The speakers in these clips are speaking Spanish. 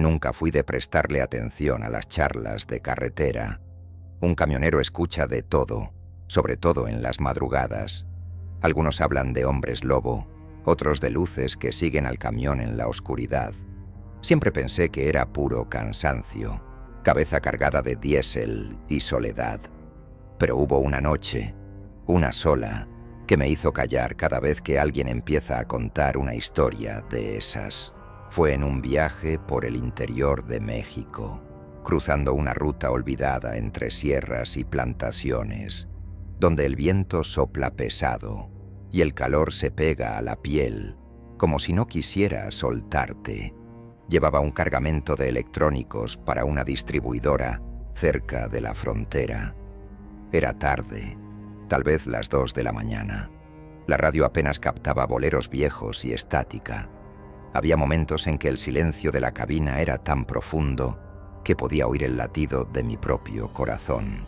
Nunca fui de prestarle atención a las charlas de carretera. Un camionero escucha de todo, sobre todo en las madrugadas. Algunos hablan de hombres lobo, otros de luces que siguen al camión en la oscuridad. Siempre pensé que era puro cansancio, cabeza cargada de diésel y soledad. Pero hubo una noche, una sola, que me hizo callar cada vez que alguien empieza a contar una historia de esas. Fue en un viaje por el interior de México, cruzando una ruta olvidada entre sierras y plantaciones, donde el viento sopla pesado y el calor se pega a la piel, como si no quisiera soltarte. Llevaba un cargamento de electrónicos para una distribuidora cerca de la frontera. Era tarde, tal vez las 2 de la mañana. La radio apenas captaba boleros viejos y estática. Había momentos en que el silencio de la cabina era tan profundo que podía oír el latido de mi propio corazón.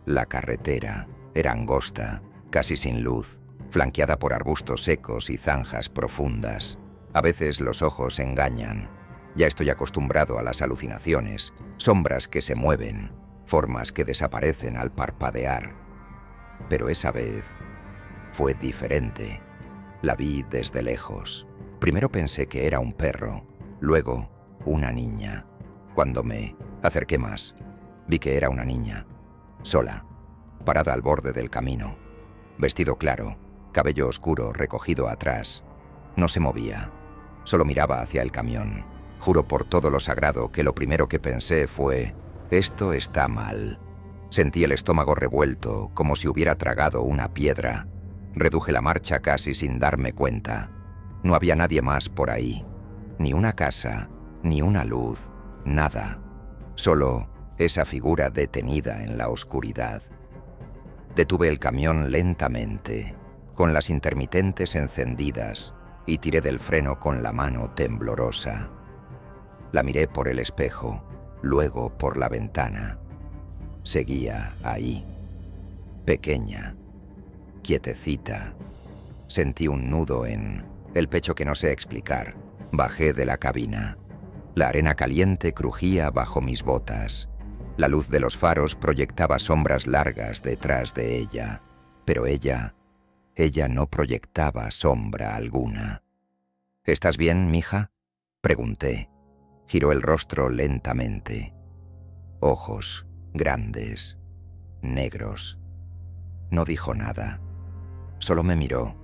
La carretera era angosta, casi sin luz, flanqueada por arbustos secos y zanjas profundas. A veces los ojos engañan. Ya estoy acostumbrado a las alucinaciones, sombras que se mueven, formas que desaparecen al parpadear. Pero esa vez fue diferente. La vi desde lejos. Primero pensé que era un perro, luego una niña. Cuando me acerqué más, vi que era una niña, sola, parada al borde del camino. Vestido claro, cabello oscuro recogido atrás. No se movía, solo miraba hacia el camión. Juro por todo lo sagrado que lo primero que pensé fue: esto está mal. Sentí el estómago revuelto, como si hubiera tragado una piedra. Reduje la marcha casi sin darme cuenta. No había nadie más por ahí. Ni una casa, ni una luz, nada. Solo esa figura detenida en la oscuridad. Detuve el camión lentamente, con las intermitentes encendidas, y tiré del freno con la mano temblorosa. La miré por el espejo, luego por la ventana. Seguía ahí, pequeña, quietecita. Sentí un nudo en el pecho que no sé explicar. Bajé de la cabina. La arena caliente crujía bajo mis botas. La luz de los faros proyectaba sombras largas detrás de ella. Pero ella no proyectaba sombra alguna. ¿Estás bien, mija?, pregunté. Giró el rostro lentamente. Ojos grandes, negros. No dijo nada. Solo me miró.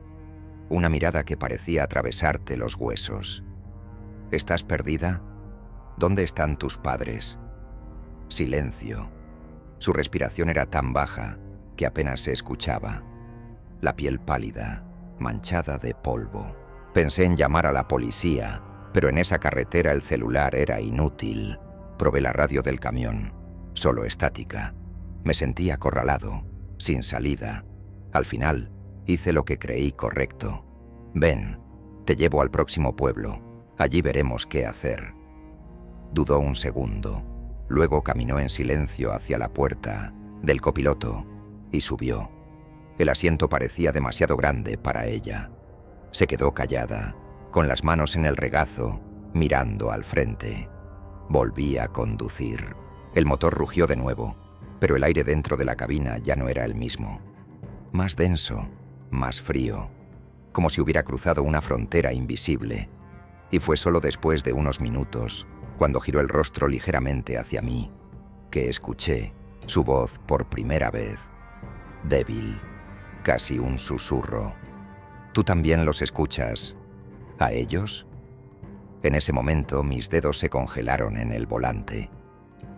Una mirada que parecía atravesarte los huesos. ¿Estás perdida? ¿Dónde están tus padres? Silencio. Su respiración era tan baja que apenas se escuchaba. La piel pálida, manchada de polvo. Pensé en llamar a la policía, pero en esa carretera el celular era inútil. Probé la radio del camión, solo estática. Me sentí acorralado, sin salida. Al final, hice lo que creí correcto. Ven, te llevo al próximo pueblo. Allí veremos qué hacer. Dudó un segundo. Luego caminó en silencio hacia la puerta del copiloto y subió. El asiento parecía demasiado grande para ella. Se quedó callada, con las manos en el regazo, mirando al frente. Volví a conducir. El motor rugió de nuevo, pero el aire dentro de la cabina ya no era el mismo. Más denso, más frío, como si hubiera cruzado una frontera invisible. Y fue solo después de unos minutos, cuando giró el rostro ligeramente hacia mí, que escuché su voz por primera vez, débil, casi un susurro. ¿Tú también los escuchas? ¿A ellos? En ese momento mis dedos se congelaron en el volante.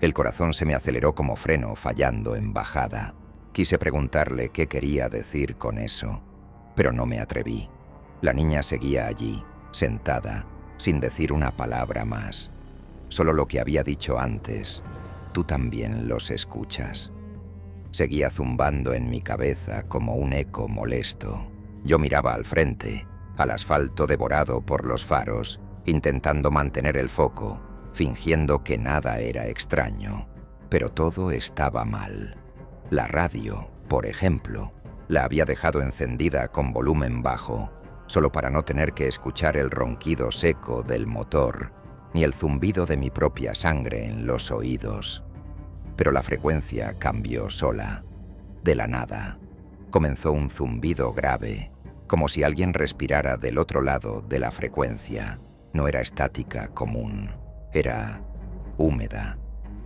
El corazón se me aceleró como freno fallando en bajada. Quise preguntarle qué quería decir con eso, pero no me atreví. La niña seguía allí, sentada, sin decir una palabra más. Solo lo que había dicho antes: tú también los escuchas. Seguía zumbando en mi cabeza como un eco molesto. Yo miraba al frente, al asfalto devorado por los faros, intentando mantener el foco, fingiendo que nada era extraño. Pero todo estaba mal. La radio, por ejemplo, la había dejado encendida con volumen bajo, solo para no tener que escuchar el ronquido seco del motor, ni el zumbido de mi propia sangre en los oídos. Pero la frecuencia cambió sola. De la nada, comenzó un zumbido grave, como si alguien respirara del otro lado de la frecuencia. No era estática común, era húmeda,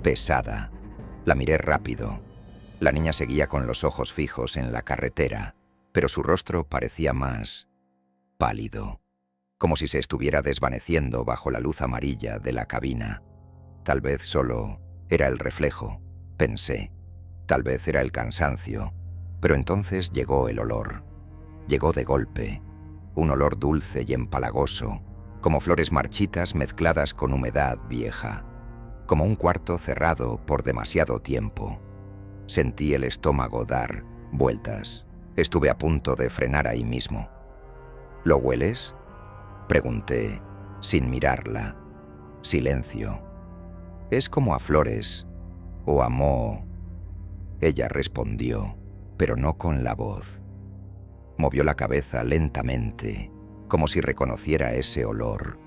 pesada. La miré rápido. La niña seguía con los ojos fijos en la carretera, pero su rostro parecía más pálido, como si se estuviera desvaneciendo bajo la luz amarilla de la cabina. Tal vez solo era el reflejo, pensé. Tal vez era el cansancio, pero entonces llegó el olor. Llegó de golpe, un olor dulce y empalagoso, como flores marchitas mezcladas con humedad vieja, como un cuarto cerrado por demasiado tiempo. Sentí el estómago dar vueltas. Estuve a punto de frenar ahí mismo. ¿Lo hueles?, pregunté, sin mirarla. Silencio. Es como a flores o a moho. Ella respondió, pero no con la voz. Movió la cabeza lentamente, como si reconociera ese olor,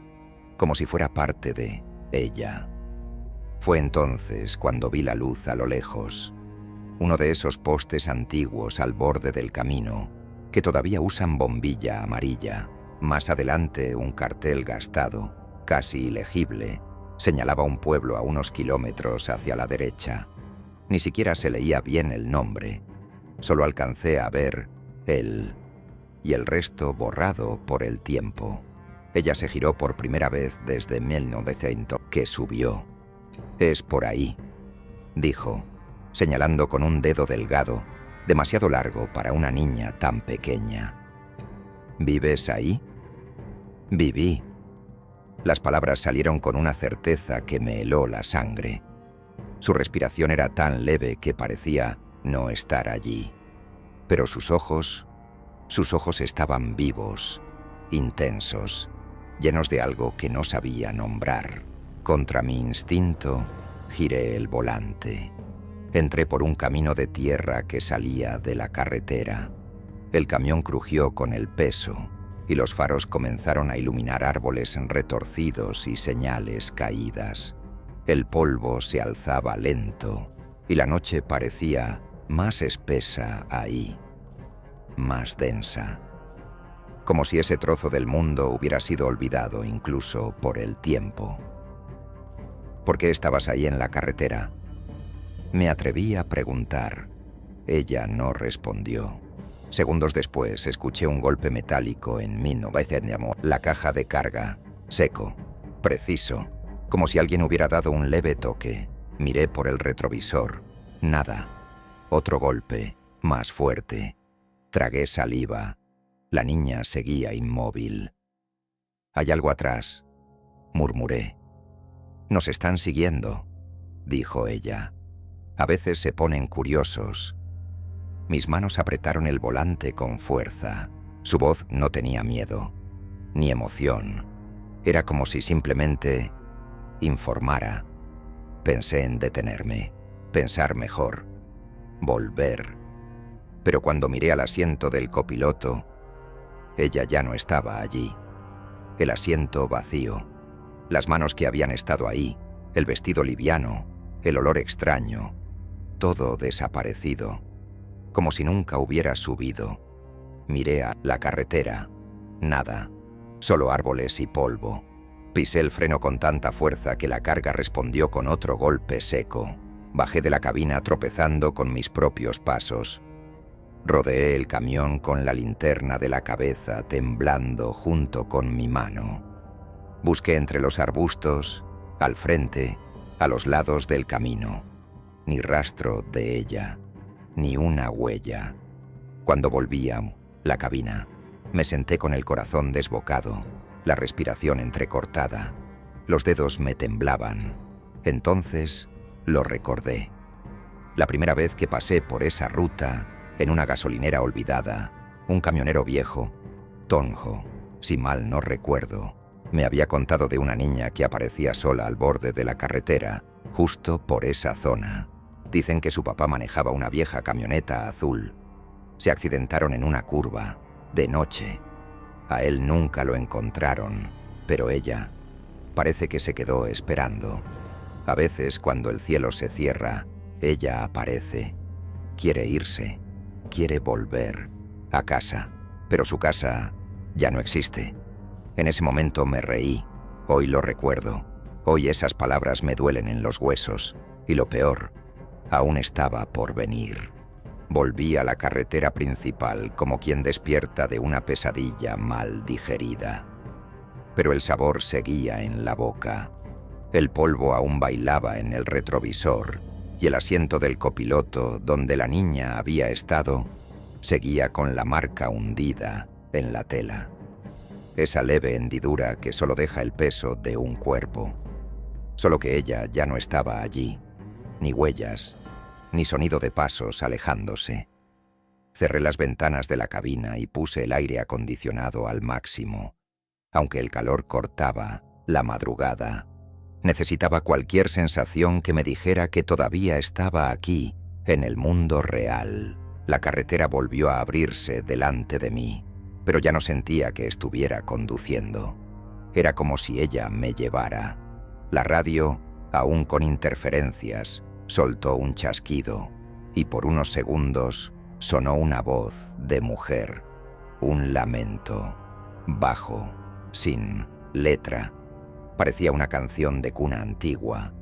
como si fuera parte de ella. Fue entonces cuando vi la luz a lo lejos, uno de esos postes antiguos al borde del camino que todavía usan bombilla amarilla. Más adelante, un cartel gastado, casi ilegible, señalaba un pueblo a unos kilómetros hacia la derecha. Ni siquiera se leía bien el nombre. Solo alcancé a ver él y el resto borrado por el tiempo. Ella se giró por primera vez desde 1900 que subió. «Es por ahí», dijo, señalando con un dedo delgado, demasiado largo para una niña tan pequeña. «¿Vives ahí?» «Viví». Las palabras salieron con una certeza que me heló la sangre. Su respiración era tan leve que parecía no estar allí. Pero sus ojos estaban vivos, intensos, llenos de algo que no sabía nombrar. Contra mi instinto, giré el volante. Entré por un camino de tierra que salía de la carretera. El camión crujió con el peso y los faros comenzaron a iluminar árboles retorcidos y señales caídas. El polvo se alzaba lento y la noche parecía más espesa ahí, más densa, como si ese trozo del mundo hubiera sido olvidado incluso por el tiempo. ¿Por qué estabas ahí en la carretera?, me atreví a preguntar. Ella no respondió. Segundos después escuché un golpe metálico en 1900. La caja de carga, seco, preciso, como si alguien hubiera dado un leve toque. Miré por el retrovisor. Nada. Otro golpe, más fuerte. Tragué saliva. La niña seguía inmóvil. «Hay algo atrás», murmuré. «Nos están siguiendo», dijo ella. «A veces se ponen curiosos». Mis manos apretaron el volante con fuerza. Su voz no tenía miedo, ni emoción. Era como si simplemente informara. Pensé en detenerme, pensar mejor, volver. Pero cuando miré al asiento del copiloto, ella ya no estaba allí. El asiento vacío, las manos que habían estado ahí, el vestido liviano, el olor extraño, todo desaparecido, como si nunca hubiera subido. Miré a la carretera, nada, solo árboles y polvo. Pisé el freno con tanta fuerza que la carga respondió con otro golpe seco. Bajé de la cabina tropezando con mis propios pasos. Rodeé el camión con la linterna de la cabeza temblando junto con mi mano. Busqué entre los arbustos, al frente, a los lados del camino. Ni rastro de ella, ni una huella. Cuando volví a la cabina, me senté con el corazón desbocado, la respiración entrecortada. Los dedos me temblaban. Entonces lo recordé. La primera vez que pasé por esa ruta, en una gasolinera olvidada, un camionero viejo, Tonjo, si mal no recuerdo, me había contado de una niña que aparecía sola al borde de la carretera, justo por esa zona. Dicen que su papá manejaba una vieja camioneta azul. Se accidentaron en una curva, de noche. A él nunca lo encontraron, pero ella Parece que se quedó esperando. A veces, cuando el cielo se cierra, ella aparece. Quiere irse, quiere volver a casa, pero su casa ya no existe. En ese momento me reí. Hoy lo recuerdo. Hoy esas palabras me duelen en los huesos. Y lo peor, aún estaba por venir. Volví a la carretera principal como quien despierta de una pesadilla mal digerida. Pero el sabor seguía en la boca. El polvo aún bailaba en el retrovisor y el asiento del copiloto donde la niña había estado seguía con la marca hundida en la tela. Esa leve hendidura que solo deja el peso de un cuerpo. Solo que ella ya no estaba allí. Ni huellas, ni sonido de pasos alejándose. Cerré las ventanas de la cabina y puse el aire acondicionado al máximo. Aunque el calor cortaba la madrugada, necesitaba cualquier sensación que me dijera que todavía estaba aquí, en el mundo real. La carretera volvió a abrirse delante de mí, pero ya no sentía que estuviera conduciendo. Era como si ella me llevara. La radio, aún con interferencias, soltó un chasquido y por unos segundos sonó una voz de mujer, un lamento, bajo, sin letra. Parecía una canción de cuna antigua,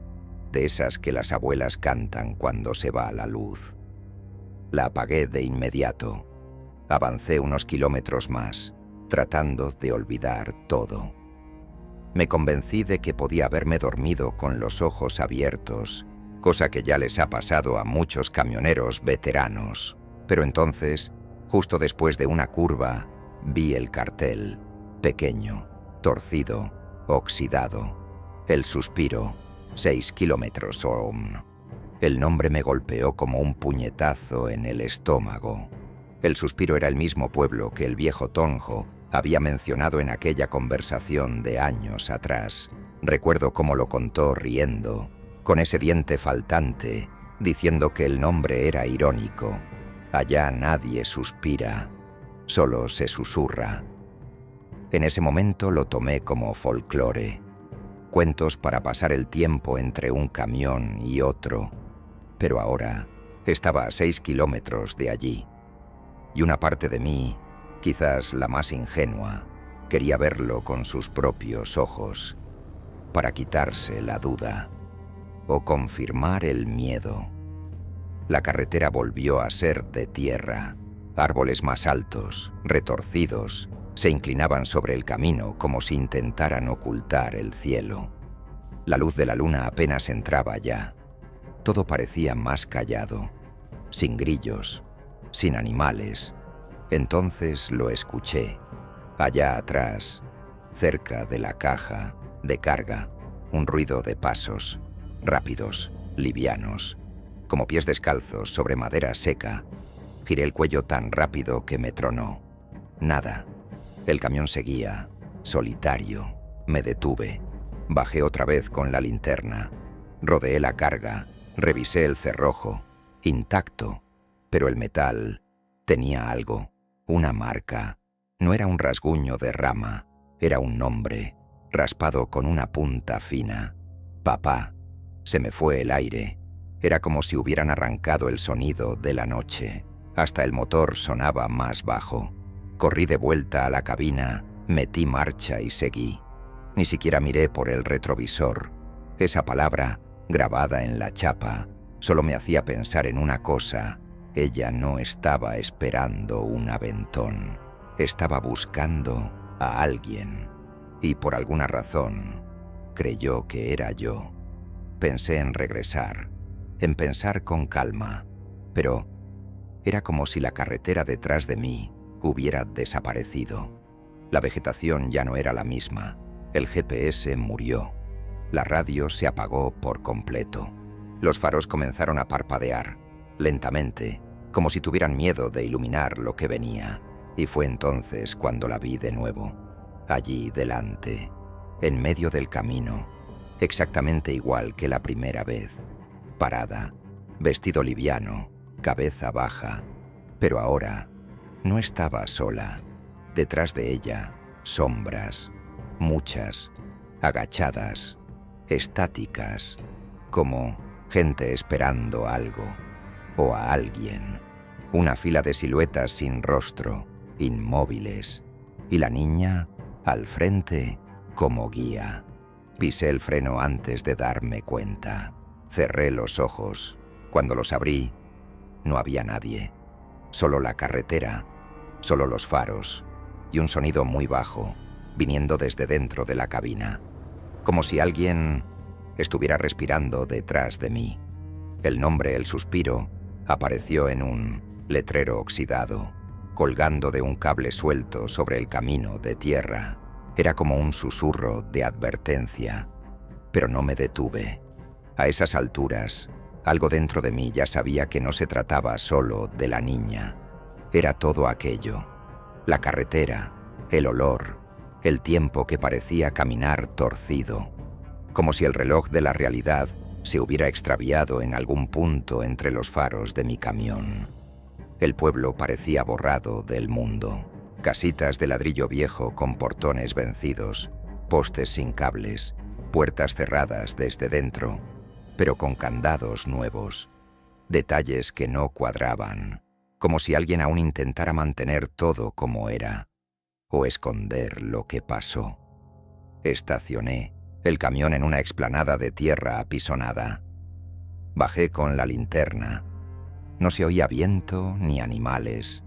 de esas que las abuelas cantan cuando se va la luz. La apagué de inmediato. Avancé unos kilómetros más, tratando de olvidar todo. Me convencí de que podía haberme dormido con los ojos abiertos, cosa que ya les ha pasado a muchos camioneros veteranos. Pero entonces, justo después de una curva, vi el cartel, pequeño, torcido, oxidado. El suspiro, 6 kilómetros OM. El nombre me golpeó como un puñetazo en el estómago. El suspiro era el mismo pueblo que el viejo Tonjo había mencionado en aquella conversación de años atrás. Recuerdo cómo lo contó riendo, con ese diente faltante, diciendo que el nombre era irónico. Allá nadie suspira, solo se susurra. En ese momento lo tomé como folclore, cuentos para pasar el tiempo entre un camión y otro. Pero ahora estaba a 6 kilómetros de allí, y una parte de mí, quizás la más ingenua, quería verlo con sus propios ojos, para quitarse la duda o confirmar el miedo. La carretera volvió a ser de tierra. Árboles más altos, retorcidos, se inclinaban sobre el camino como si intentaran ocultar el cielo. La luz de la luna apenas entraba ya. Todo parecía más callado, sin grillos, sin animales. Entonces lo escuché, allá atrás, cerca de la caja de carga, un ruido de pasos, rápidos, livianos, como pies descalzos sobre madera seca. Giré el cuello tan rápido que me tronó. Nada. El camión seguía, solitario. Me detuve. Bajé otra vez con la linterna. Rodeé la carga. Revisé el cerrojo. Intacto. Pero el metal tenía algo. Una marca. No era un rasguño de rama. Era un nombre, raspado con una punta fina. Papá. Se me fue el aire. Era como si hubieran arrancado el sonido de la noche. Hasta el motor sonaba más bajo. Corrí de vuelta a la cabina, metí marcha y seguí. Ni siquiera miré por el retrovisor. Esa palabra, grabada en la chapa, solo me hacía pensar en una cosa. Ella no estaba esperando un aventón. Estaba buscando a alguien. Y por alguna razón, creyó que era yo. Pensé en regresar, en pensar con calma, pero era como si la carretera detrás de mí hubiera desaparecido. La vegetación ya no era la misma. El GPS murió. La radio se apagó por completo. Los faros comenzaron a parpadear, lentamente, como si tuvieran miedo de iluminar lo que venía. Y fue entonces cuando la vi de nuevo, allí delante, en medio del camino, exactamente igual que la primera vez, parada, vestido liviano, cabeza baja, pero ahora no estaba sola. Detrás de ella, sombras, muchas, agachadas, estáticas, como gente esperando algo o a alguien. Una fila de siluetas sin rostro, inmóviles, y la niña al frente como guía. Pisé el freno antes de darme cuenta. Cerré los ojos. Cuando los abrí, no había nadie. Solo la carretera, solo los faros y un sonido muy bajo, viniendo desde dentro de la cabina, como si alguien estuviera respirando detrás de mí. El nombre, el suspiro, apareció en un letrero oxidado, colgando de un cable suelto sobre el camino de tierra. Era como un susurro de advertencia, pero no me detuve. A esas alturas, algo dentro de mí ya sabía que no se trataba solo de la niña. Era todo aquello: la carretera, el olor, el tiempo que parecía caminar torcido, como si el reloj de la realidad se hubiera extraviado en algún punto entre los faros de mi camión. El pueblo parecía borrado del mundo. Casitas de ladrillo viejo con portones vencidos, postes sin cables, puertas cerradas desde dentro, pero con candados nuevos. Detalles que no cuadraban, como si alguien aún intentara mantener todo como era, o esconder lo que pasó. Estacioné el camión en una explanada de tierra apisonada. Bajé con la linterna. No se oía viento ni animales,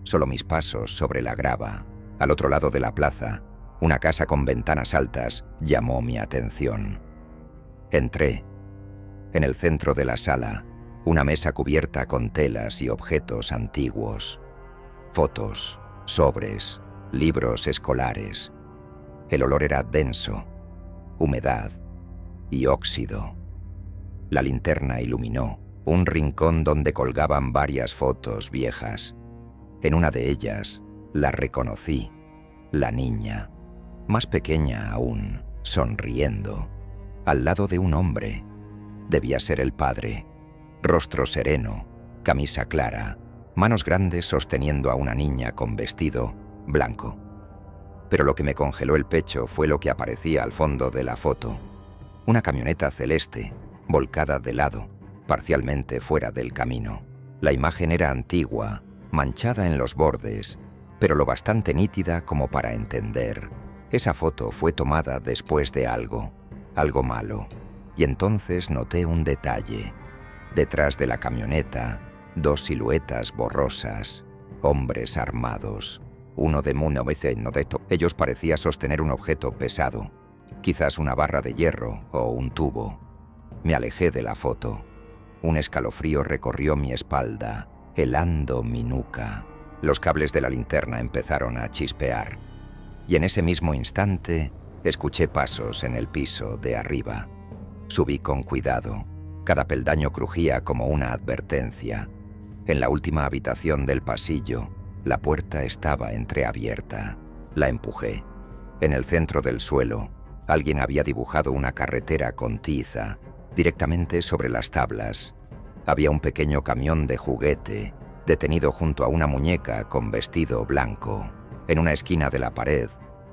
solo mis pasos sobre la grava. Al otro lado de la plaza, una casa con ventanas altas llamó mi atención. Entré. En el centro de la sala, una mesa cubierta con telas y objetos antiguos. Fotos, sobres, libros escolares. El olor era denso, humedad y óxido. La linterna iluminó un rincón donde colgaban varias fotos viejas. En una de ellas la reconocí, la niña, más pequeña aún, sonriendo, al lado de un hombre. Debía ser el padre. Rostro sereno, camisa clara, manos grandes sosteniendo a una niña con vestido blanco. Pero lo que me congeló el pecho fue lo que aparecía al fondo de la foto. Una camioneta celeste, volcada de lado, parcialmente fuera del camino. La imagen era antigua, manchada en los bordes, pero lo bastante nítida como para entender. Esa foto fue tomada después de algo malo, y entonces noté un detalle. Detrás de la camioneta, dos siluetas borrosas, hombres armados. Uno de 1900. Ellos parecía sostener un objeto pesado, quizás una barra de hierro o un tubo. Me alejé de la foto. Un escalofrío recorrió mi espalda, helando mi nuca. Los cables de la linterna empezaron a chispear, y en ese mismo instante escuché pasos en el piso de arriba. Subí con cuidado. Cada peldaño crujía como una advertencia. En la última habitación del pasillo, la puerta estaba entreabierta. La empujé. En el centro del suelo, alguien había dibujado una carretera con tiza, directamente sobre las tablas. Había un pequeño camión de juguete, detenido junto a una muñeca con vestido blanco. En una esquina de la pared,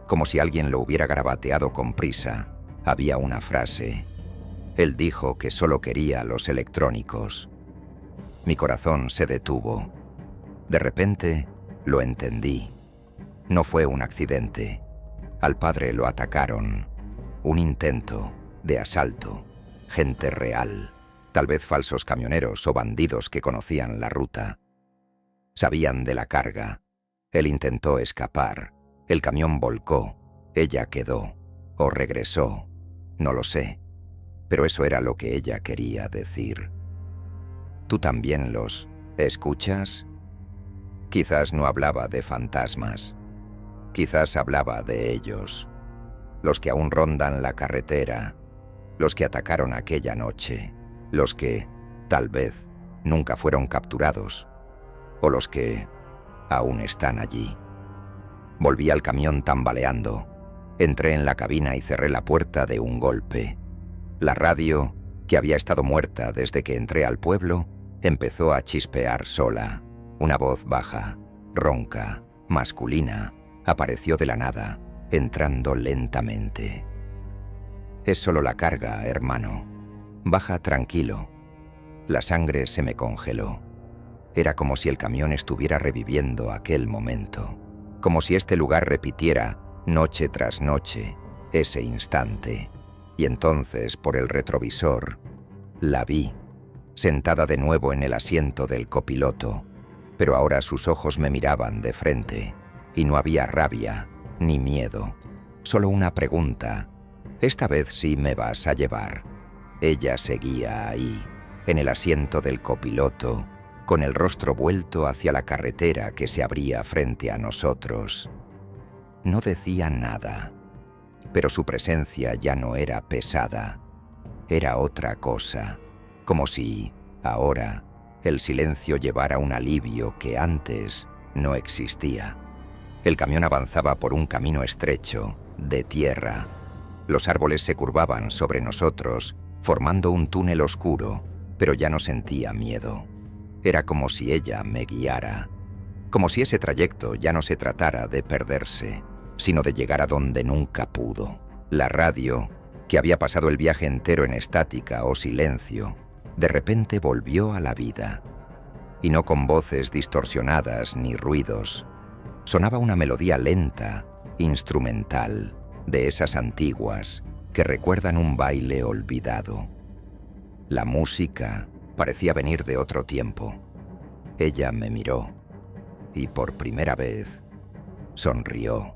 como si alguien lo hubiera garabateado con prisa, había una frase. Él dijo que solo quería los electrónicos. Mi corazón se detuvo. De repente, lo entendí. No fue un accidente. Al padre lo atacaron. Un intento de asalto. Gente real. Tal vez falsos camioneros o bandidos que conocían la ruta. Sabían de la carga. Él intentó escapar. El camión volcó. Ella quedó. O regresó. No lo sé. Pero eso era lo que ella quería decir. ¿Tú también los escuchas? Quizás no hablaba de fantasmas. Quizás hablaba de ellos. Los que aún rondan la carretera. Los que atacaron aquella noche. Los que, tal vez, nunca fueron capturados. O los que aún están allí. Volví al camión tambaleando. Entré en la cabina y cerré la puerta de un golpe. La radio, que había estado muerta desde que entré al pueblo, empezó a chispear sola. Una voz baja, ronca, masculina, apareció de la nada, entrando lentamente. Es solo la carga, hermano. Baja tranquilo. La sangre se me congeló. Era como si el camión estuviera reviviendo aquel momento. Como si este lugar repitiera, noche tras noche, ese instante. Y entonces, por el retrovisor, la vi, sentada de nuevo en el asiento del copiloto. Pero ahora sus ojos me miraban de frente, y no había rabia ni miedo. Solo una pregunta. ¿Esta vez sí me vas a llevar? Ella seguía ahí, en el asiento del copiloto, con el rostro vuelto hacia la carretera que se abría frente a nosotros. No decía nada, pero su presencia ya no era pesada. Era otra cosa, como si, ahora, el silencio llevara un alivio que antes no existía. El camión avanzaba por un camino estrecho, de tierra. Los árboles se curvaban sobre nosotros, formando un túnel oscuro, pero ya no sentía miedo. Era como si ella me guiara, como si ese trayecto ya no se tratara de perderse, sino de llegar a donde nunca pudo. La radio, que había pasado el viaje entero en estática o silencio, de repente volvió a la vida. Y no con voces distorsionadas ni ruidos. Sonaba una melodía lenta, instrumental, de esas antiguas que recuerdan un baile olvidado. La música parecía venir de otro tiempo. Ella me miró y por primera vez sonrió.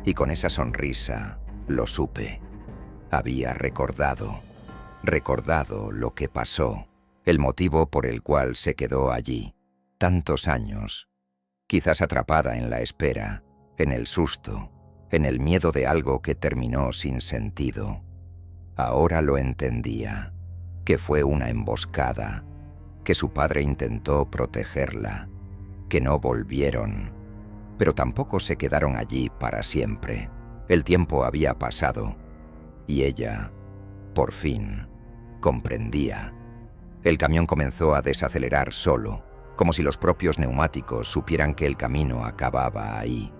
Y con esa sonrisa lo supe. Había recordado lo que pasó, el motivo por el cual se quedó allí, tantos años, quizás atrapada en la espera, en el susto, en el miedo de algo que terminó sin sentido. Ahora lo entendía, que fue una emboscada, que su padre intentó protegerla, que no volvieron, pero tampoco se quedaron allí para siempre. El tiempo había pasado, y ella, por fin, comprendía. El camión comenzó a desacelerar solo, como si los propios neumáticos supieran que el camino acababa ahí.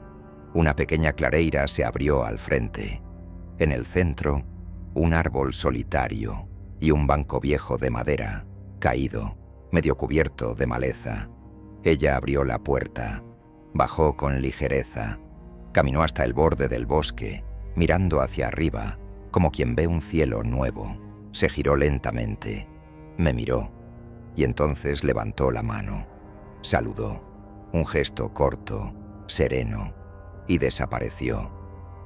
Una pequeña clareira se abrió al frente. En el centro, un árbol solitario y un banco viejo de madera, caído, medio cubierto de maleza. Ella abrió la puerta, bajó con ligereza, caminó hasta el borde del bosque, mirando hacia arriba, como quien ve un cielo nuevo. Se giró lentamente, me miró, y entonces levantó la mano. Saludó, un gesto corto, sereno, y desapareció.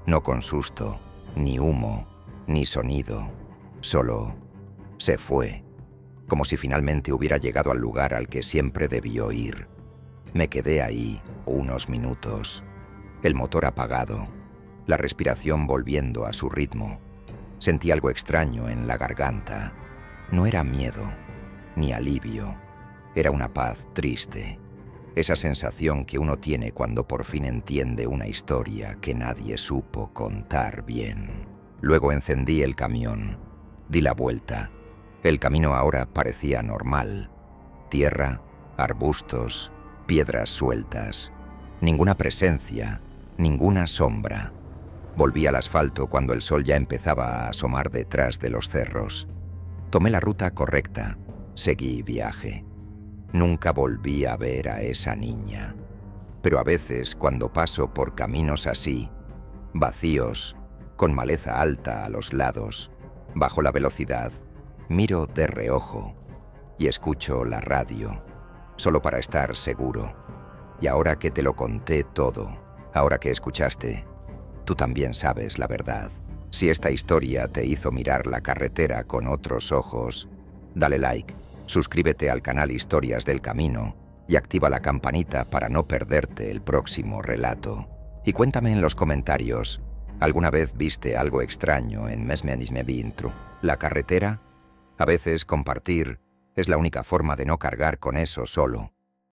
No con susto, ni humo, ni sonido, solo se fue, como si finalmente hubiera llegado al lugar al que siempre debió ir. Me quedé ahí unos minutos, el motor apagado, la respiración volviendo a su ritmo. Sentí algo extraño en la garganta. No era miedo, ni alivio, era una paz triste. Esa sensación que uno tiene cuando por fin entiende una historia que nadie supo contar bien. Luego encendí el camión, di la vuelta. El camino ahora parecía normal. Tierra, arbustos, piedras sueltas. Ninguna presencia, ninguna sombra. Volví al asfalto cuando el sol ya empezaba a asomar detrás de los cerros. Tomé la ruta correcta, seguí viaje. Nunca volví a ver a esa niña. Pero a veces, cuando paso por caminos así, vacíos, con maleza alta a los lados, bajo la velocidad, miro de reojo y escucho la radio, solo para estar seguro. Y ahora que te lo conté todo, ahora que escuchaste, tú también sabes la verdad. Si esta historia te hizo mirar la carretera con otros ojos, dale like, suscríbete al canal Historias del Camino y activa la campanita para no perderte el próximo relato. Y cuéntame en los comentarios, ¿alguna vez viste algo extraño en Mesmenisme Vintru? ¿La carretera? A veces compartir es la única forma de no cargar con eso solo.